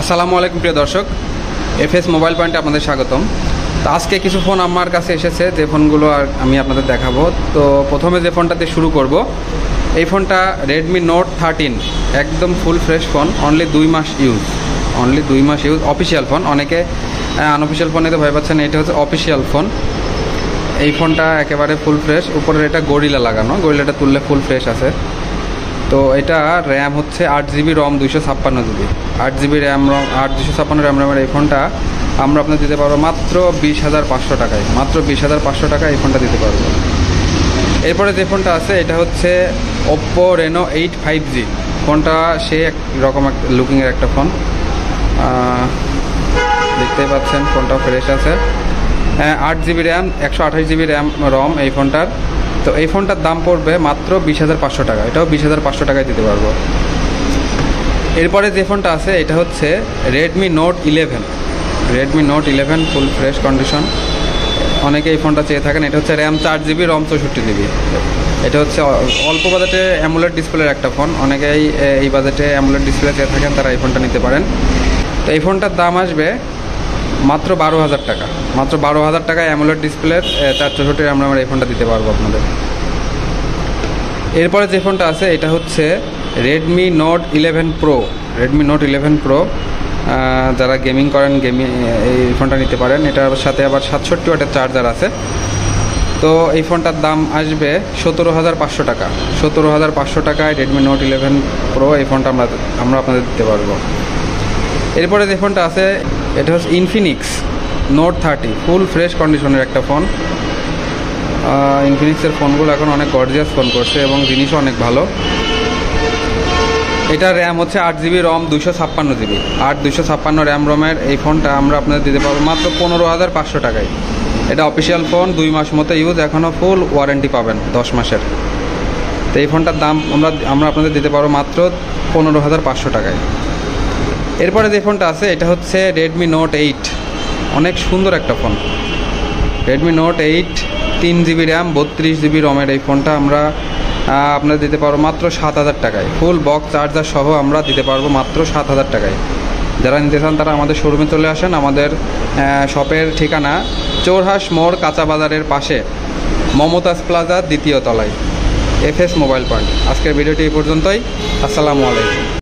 আসসালামু আলাইকুম প্রিয় দর্শক, এফএস মোবাইল পয়েন্টে আপনাদের স্বাগতম। তো আজকে কিছু ফোন আমার কাছে এসেছে, যে ফোনগুলো আমি আপনাদের দেখাবো। তো প্রথমে যে ফোনটাতে শুরু করব, এই ফোনটা রেডমি নোট 13, একদম ফুল ফ্রেশ ফোন, অনলি 2 মাস ইউজ, অফিসিয়াল ফোন। অনেকে আনঅফিসিয়াল ফোনে তো ভয় পাচ্ছেন, এটা হচ্ছে অফিসিয়াল ফোন। এই ফোনটা একেবারে ফুল ফ্রেশ, উপরের এটা গরিলা লাগানো, গরিলাটা তুললে ফুল ফ্রেশ আছে। তো এটা র্যাম হচ্ছে 8GB, রম 256GB, 8GB র্যাম, 256 র্যামের এই ফোনটা আমরা আপনার দিতে পারবো মাত্র 20,500 টাকায়। মাত্র 20,500 টাকায় এই ফোনটা দিতে পারবো। এরপরে যে ফোনটা আছে, এটা হচ্ছে ওপ্পো রেনো 8 5G। ফোনটা সে এক রকম লুকিংয়ের একটা ফোন, দেখতেই পাচ্ছেন ফোনটা ফ্রেশ আছে। 8GB RAM, 128GB RAM ROM এই ফোনটার। তো এই ফোনটার দাম পড়বে মাত্র 20,500 টাকা, এটাও 20,500 টাকায় দিতে পারবো। এরপরে যে ফোনটা আছে, এটা হচ্ছে Redmi note 11 full fresh condition. অনেকে এই ফোনটা চেয়ে থাকেন। এটা হচ্ছে র্যাম 4GB, রম 64GB। এটা হচ্ছে অল্প বাজেটে অ্যামোলেড ডিসপ্লের একটা ফোন। অনেকেই এই বাজেটে অ্যামোলেড ডিসপ্লে চেয়ে থাকেন, তারা এই ফোনটা নিতে পারেন। তো এই ফোনটার দাম আসবে মাত্র 12,000 টাকা। মাত্র 12,000 টাকায় অ্যামোলেড ডিসপ্লের 464 র্যাম রমের এই ফোনটা দিতে পারবো আপনাদের। এরপরে যে ফোনটা আছে, এটা হচ্ছে রেডমি নোট 11 প্রো। যারা গেমিং করেন, এই ফোনটা নিতে পারেন। এটার সাথে আবার 67 ওয়াটের চার্জার আছে। তো এই ফোনটার দাম আসবে 17,500 টাকা। 17,500 টাকায় রেডমি নোট 11 প্রো এই ফোনটা আমরা আপনাদের দিতে পারবো। এরপরে যে ফোনটা আছে, এটা হচ্ছে ইনফিনিক্স নোট 30, ফুল ফ্রেশ কন্ডিশনের একটা ফোন। ইনফিনিক্সের ফোনগুলো এখন অনেক গর্জিয়াস ফোন করছে এবং জিনিসও অনেক ভালো। এটা র্যাম হচ্ছে 8GB, রম 256GB, 256 র্যাম রমের এই ফোনটা আমরা আপনাদের দিতে পারবো মাত্র 15,500 টাকায়। এটা অফিসিয়াল ফোন, 2 মাস মতো ইউজ, এখনও ফুল ওয়ারেন্টি পাবেন 10 মাসের। তো এই ফোনটার দাম আমরা আপনাদের দিতে পারবো মাত্র 15,500 টাকায়। এরপরে যে ফোনটা আছে, এটা হচ্ছে রেডমি নোট 8, অনেক সুন্দর একটা phone. Redmi note 8, 3GB RAM, 32GB রমের এই ফোনটা আমরা আপনাদের দিতে পারবো মাত্র 7,000 টাকায়। ফুল বক্স চার্জার সহ আমরা দিতে পারবো মাত্র 7,000 টাকায়। যারা নিতে চান তারা আমাদের শোরুমে চলে আসেন। আমাদের শপের ঠিকানা চৌরহাস মোড়, কাঁচা বাজারের পাশে, মমতাজ প্লাজার 2য় তলায়, এফএস মোবাইল পয়েন্ট। আজকের ভিডিওটি এই পর্যন্তই। আসসালামু আলাইকুম।